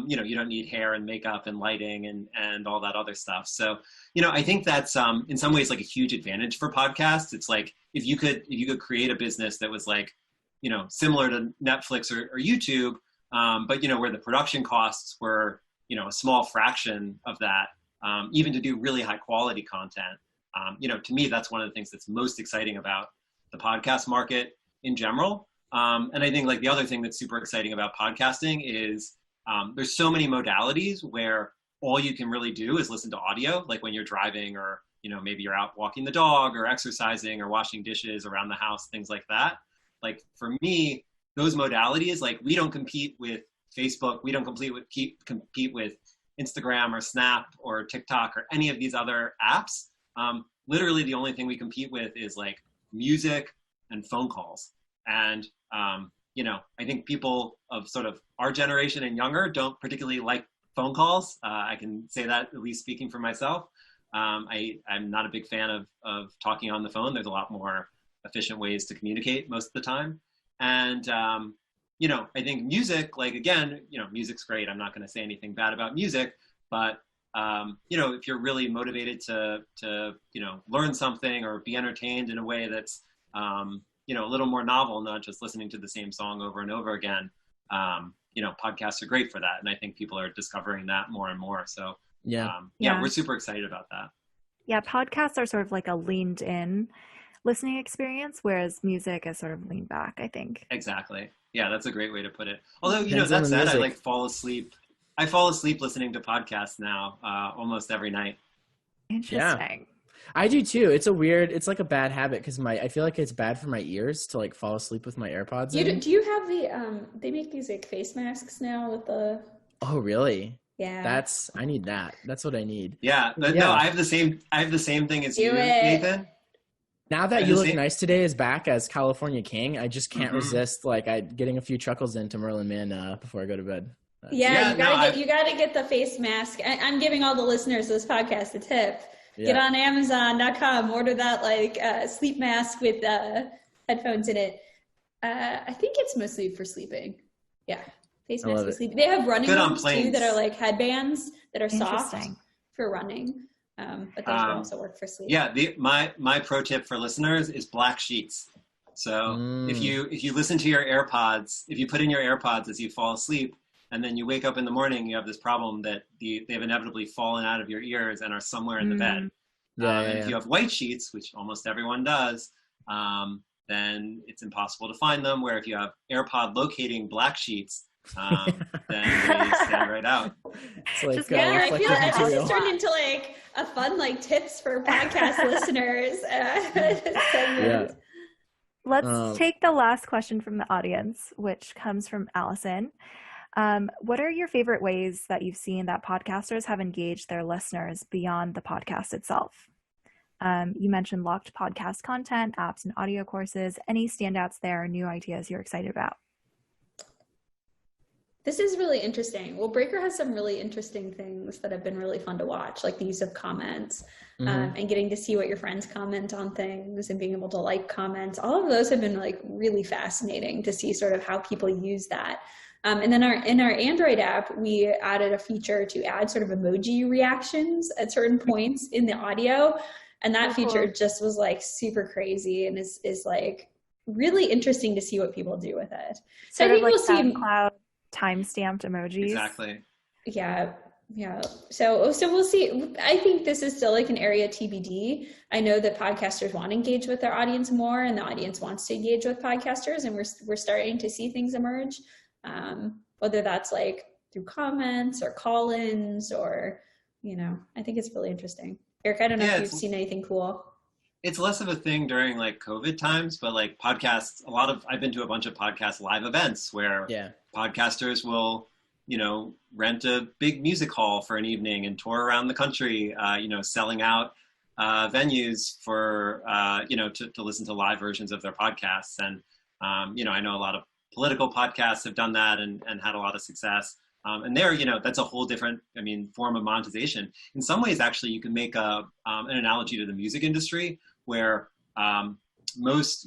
you don't need hair and makeup and lighting and all that other stuff. So, I think that's in some ways like a huge advantage for podcasts. It's like if you could create a business that was like, similar to Netflix or YouTube, but where the production costs were, a small fraction of that, even to do really high quality content. To me, that's one of the things that's most exciting about the podcast market in general. And I think like the other thing that's super exciting about podcasting is there's so many modalities where all you can really do is listen to audio, like when you're driving or, maybe you're out walking the dog or exercising or washing dishes around the house, things like that. Like for me, those modalities, like we don't compete with Facebook, we don't compete with Instagram or Snap or TikTok or any of these other apps. Literally the only thing we compete with is like music and phone calls. And, I think people of sort of our generation and younger don't particularly like phone calls. I can say that, at least speaking for myself. I'm not a big fan of talking on the phone. There's a lot more efficient ways to communicate most of the time. And, I think music, like, again, music's great. I'm not going to say anything bad about music, but, if you're really motivated to learn something or be entertained in a way that's, a little more novel, not just listening to the same song over and over again, podcasts are great for that. And I think people are discovering that more and more. So, we're super excited about that. Yeah, podcasts are sort of like a leaned in listening experience, whereas music is sort of leaned back, I think. Exactly. Yeah, that's a great way to put it. Although, that said, I like fall asleep. I fall asleep listening to podcasts now almost every night. Interesting. Yeah. I do too. It's like a bad habit because I feel like it's bad for my ears to like fall asleep with my AirPods in. Do you have they make these like face masks now with the... Oh, really? Yeah. I need that. That's what I need. Yeah. No, I have the same thing as you, Nathan. Now that You Look Nice Today is back as California King, I just can't resist getting a few chuckles into Merlin Mann before I go to bed. You gotta get the face mask. I'm giving all the listeners of this podcast a tip. Yeah. Get on Amazon.com, order that sleep mask with headphones in it. I think it's mostly for sleeping. Yeah, face mask for sleeping. They have running ones too that are like headbands that are soft for running. But those will also work for sleep. Yeah, my pro tip for listeners is black sheets. So if you listen to your AirPods, if you put in your AirPods as you fall asleep, and then you wake up in the morning, you have this problem that they've inevitably fallen out of your ears and are somewhere in the bed. If you have white sheets, which almost everyone does, then it's impossible to find them. Where if you have AirPod locating black sheets, then they stand right out. It's like, I feel like this has turned into like a fun tips for podcast listeners. Let's take the last question from the audience, which comes from Allison. What are your favorite ways that you've seen that podcasters have engaged their listeners beyond the podcast itself? You mentioned locked podcast content, apps, and audio courses. Any standouts there or new ideas you're excited about? This is really interesting. Well, Breaker has some really interesting things that have been really fun to watch, like the use of comments and getting to see what your friends comment on things and being able to like comments. All of those have been really fascinating to see sort of how people use that. And then in our Android app, we added a feature to add sort of emoji reactions at certain points in the audio. And that feature just was super crazy and is really interesting to see what people do with it. So I think we'll see SoundCloud time-stamped emojis. Exactly. Yeah. So we'll see. I think this is still an area TBD. I know that podcasters want to engage with their audience more, and the audience wants to engage with podcasters, and we're starting to see things emerge. Whether that's through comments or call-ins or, I think it's really interesting. Eric, I don't know if you've seen anything cool. It's less of a thing during COVID times, but podcasts, I've been to a bunch of podcast live events where podcasters will, rent a big music hall for an evening and tour around the country, selling out venues for, to listen to live versions of their podcasts. And, I know a lot of political podcasts have done that and had a lot of success. And there, that's a whole different, form of monetization. In some ways, actually, you can make an analogy to the music industry where, most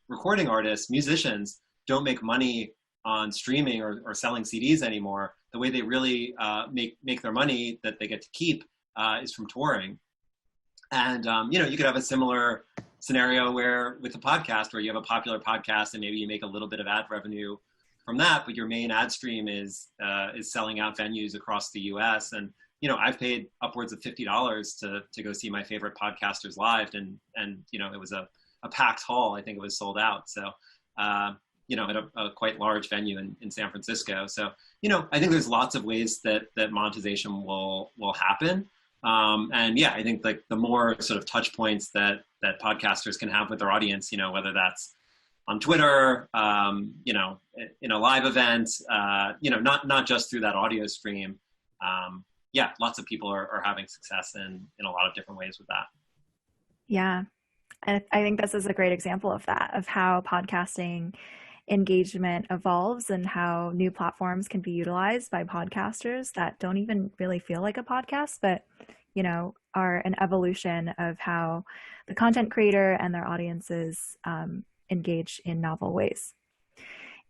recording artists, musicians don't make money on streaming or selling CDs anymore. The way they really make their money that they get to keep is from touring. And you could have a similar scenario where with a podcast, where you have a popular podcast and maybe you make a little bit of ad revenue from that, but your main ad stream is selling out venues across the U.S. And I've paid upwards of $50 to go see my favorite podcasters live, and it was a packed hall. I think it was sold out. So at a quite large venue in San Francisco. So I think there's lots of ways that monetization will happen. I think like the more sort of touch points that podcasters can have with their audience, whether that's on Twitter, in a live event, not just through that audio stream. Lots of people are having success in a lot of different ways with that. Yeah. And I think this is a great example of that, of how podcasting engagement evolves and how new platforms can be utilized by podcasters that don't even really feel like a podcast, but are an evolution of how the content creator and their audiences engage in novel ways.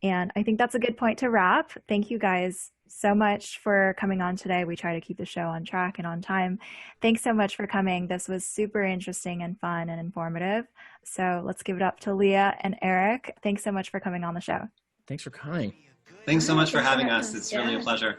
And I think that's a good point to wrap. Thank you guys so much for coming on today. We try to keep the show on track and on time. Thanks so much for coming. This was super interesting and fun and informative. So let's give it up to Leah and Erik. Thanks so much for coming on the show. Thanks for coming. Thanks so much for having us. It's really a pleasure.